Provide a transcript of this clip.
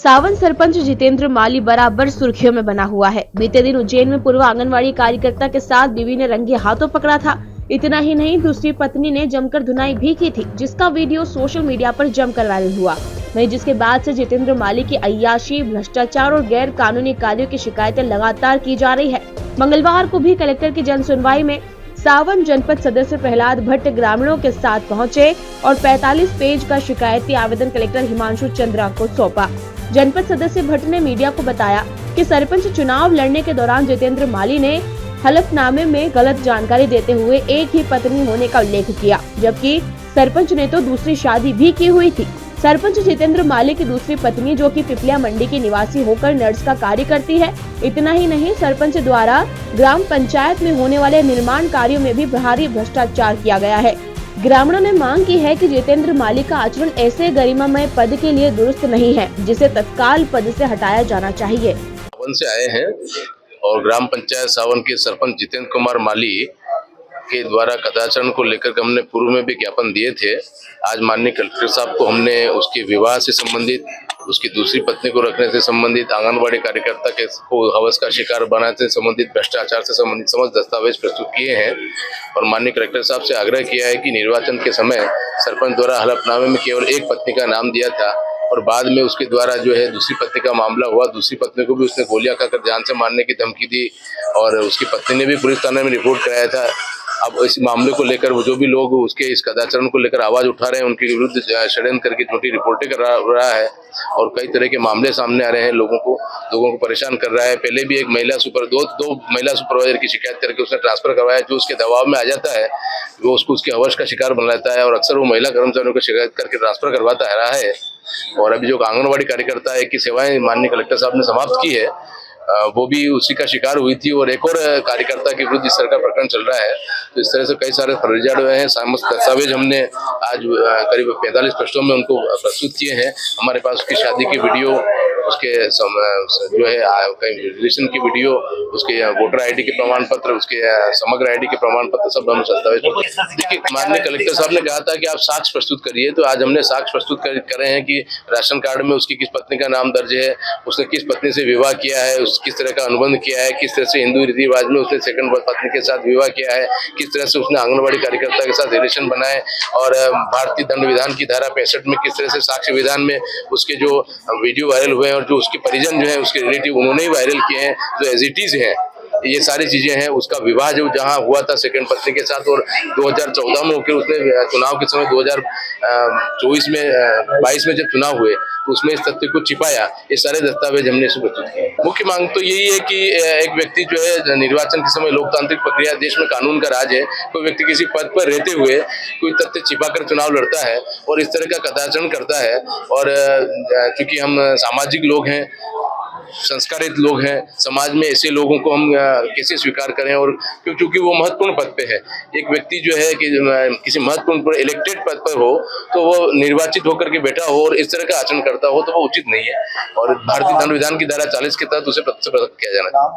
सावन सरपंच जितेंद्र माली बराबर सुर्खियों में बना हुआ है। बीते दिन उज्जैन में पूर्व आंगनवाड़ी कार्यकर्ता के साथ बीवी ने रंगे हाथों पकड़ा था। इतना ही नहीं, दूसरी पत्नी ने जमकर धुनाई भी की थी, जिसका वीडियो सोशल मीडिया पर जमकर वायरल हुआ। वहीं जिसके बाद से जितेंद्र माली की अय्याशी, भ्रष्टाचार और गैर कानूनी कार्यों की शिकायतें लगातार की जा रही है। मंगलवार को भी कलेक्टर की जन सुनवाई में सावन जनपद सदस्य प्रहलाद भट्ट ग्रामीणों के साथ पहुंचे और 45 पेज का शिकायती आवेदन कलेक्टर हिमांशु चंद्रा को सौंपा। जनपद सदस्य भट्ट ने मीडिया को बताया कि सरपंच चुनाव लड़ने के दौरान जितेंद्र माली ने हलफनामे में गलत जानकारी देते हुए एक ही पत्नी होने का उल्लेख किया, जबकि सरपंच ने तो दूसरी शादी भी की हुई थी। सरपंच जितेंद्र माली की दूसरी पत्नी, जो कि पिपलिया मंडी की निवासी होकर नर्स का कार्य करती है। इतना ही नहीं, सरपंच द्वारा ग्राम पंचायत में होने वाले निर्माण कार्यों में भी भारी भ्रष्टाचार किया गया है। ग्रामीणों ने मांग की है कि जितेंद्र माली का आचरण ऐसे गरिमामय पद के लिए दुरुस्त नहीं है, जिसे तत्काल पद से हटाया जाना चाहिए। सावन से आए हैं और ग्राम पंचायत सावन के सरपंच जितेंद्र कुमार माली के द्वारा कदाचारण को लेकर हमने पूर्व में भी ज्ञापन दिए थे। आज माननीय कलेक्टर साहब को हमने उसके विवाह से संबंधित, उसकी दूसरी पत्नी को रखने से संबंधित, आंगनबाड़ी कार्यकर्ता के को हवस का शिकार बनाने से संबंधित, भ्रष्टाचार से संबंधित समस्त दस्तावेज प्रस्तुत किए हैं और माननीय कलेक्टर साहब से आग्रह किया है कि निर्वाचन के समय सरपंच द्वारा हलफनामे में केवल एक पत्नी का नाम दिया था और बाद में उसके द्वारा जो है दूसरी पत्नी का मामला हुआ। दूसरी पत्नी को भी उसने गोलियां खाकर जान से मारने की धमकी दी और उसकी पत्नी ने भी पुलिस थाने में रिपोर्ट कराया था। अब इस मामले को लेकर वो जो भी लोग उसके इस कदाचारण को लेकर आवाज उठा रहे हैं, उनके विरुद्ध षड्यंत्र करके झूठी रिपोर्टें कर रहा है और कई तरह के मामले सामने आ रहे हैं। लोगों को परेशान कर रहा है। पहले भी एक महिला दो महिला सुपरवाइजर की शिकायत करके उसने ट्रांसफर करवाया। जो उसके दबाव में आ जाता है वो उसको उसके हवस का शिकार बनाता है और अक्सर वो महिला कर्मचारियों को शिकायत करके ट्रांसफर करवाता रहा है। और अभी जो आंगनबाड़ी कार्यकर्ता है की सेवाएं माननीय कलेक्टर साहब ने समाप्त की है, वो भी उसी का शिकार हुई थी और एक और कार्यकर्ता के विरुद्ध इस तरह का प्रकरण चल रहा है। तो इस तरह से कई सारे फर्जियात हुए हैं। समस्त दस्तावेज हमने आज करीब 45 पृष्ठों में उनको प्रस्तुत किए हैं। हमारे पास उसकी शादी की वीडियो, उसके जो है रिलेशन की वीडियो, उसके वोटर आईडी के प्रमाण पत्र, उसके समग्र आईडी के प्रमाण पत्र, सब हम दस्तावेज। देखिए, माननीय कलेक्टर साहब ने कहा था कि आप साक्ष्य प्रस्तुत करिए, तो आज हमने साक्ष्य प्रस्तुत कर रहे हैं कि राशन कार्ड में उसकी किस पत्नी का नाम दर्ज है, उसने किस पत्नी से विवाह किया है, किस तरह का अनुबंध किया है, किस तरह से हिंदू रीति रिवाज में उसने सेकंड पत्नी के साथ विवाह किया है, किस तरह से उसने आंगनबाड़ी कार्यकर्ता के साथ रिलेशन बनाए और भारतीय दंड विधान की धारा 65 में किस तरह से साक्ष्य विधान में उसके जो वीडियो वायरल हुए हैं और जो उसके परिजन जो है उसके रिलेटिव उन्होंने ही वायरल किए हैं, जो एज इट इज है। ये सारी चीजें हैं। उसका विवाह जो जहां हुआ था सेकंड पत्नी के साथ और 2014 में होकर उसने चुनाव के समय 2024 में 22 में जब चुनाव हुए तो उसमें इस तथ्य को छिपाया। ये सारे दस्तावेज हमने इसे प्रस्तुत किए। मुख्य मांग तो यही है कि एक व्यक्ति जो है निर्वाचन के समय, लोकतांत्रिक प्रक्रिया, देश में कानून का राज है, कोई व्यक्ति किसी पद पर रहते हुए कोई तथ्य छिपाकर चुनाव लड़ता है और इस तरह का कदाचारण करता है और चूंकि हम सामाजिक लोग हैं, संस्कारित लोग हैं, समाज में ऐसे लोगों को हम कैसे स्वीकार करें और क्योंकि वो महत्वपूर्ण पद पे है। एक व्यक्ति जो है कि किसी महत्वपूर्ण इलेक्टेड पद पर हो तो वो निर्वाचित होकर के बैठा हो और इस तरह का आचरण करता हो तो वो उचित नहीं है और भारतीय दंड विधान की धारा 40 के तहत उसे प्रतिबद्ध किया जाना चाहिए।